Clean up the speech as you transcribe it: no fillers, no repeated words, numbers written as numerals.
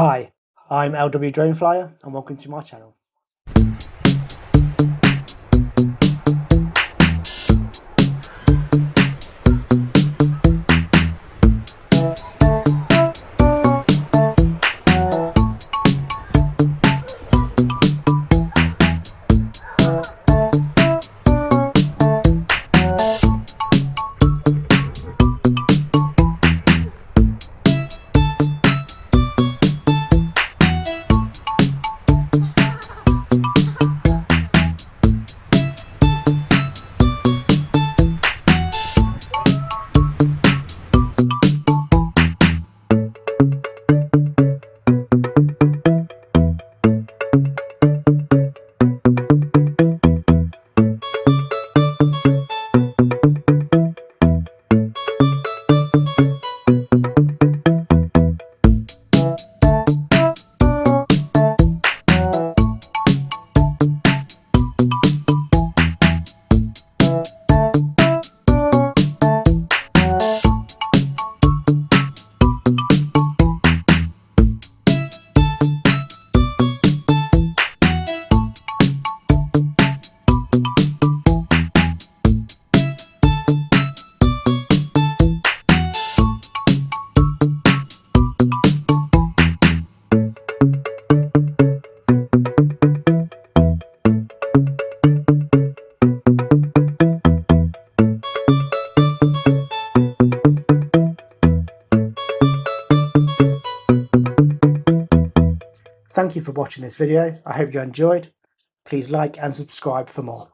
Hi, I'm LW Drone Flyer and welcome to my channel. Thank you for watching this video. I hope you enjoyed. Please like and subscribe for more.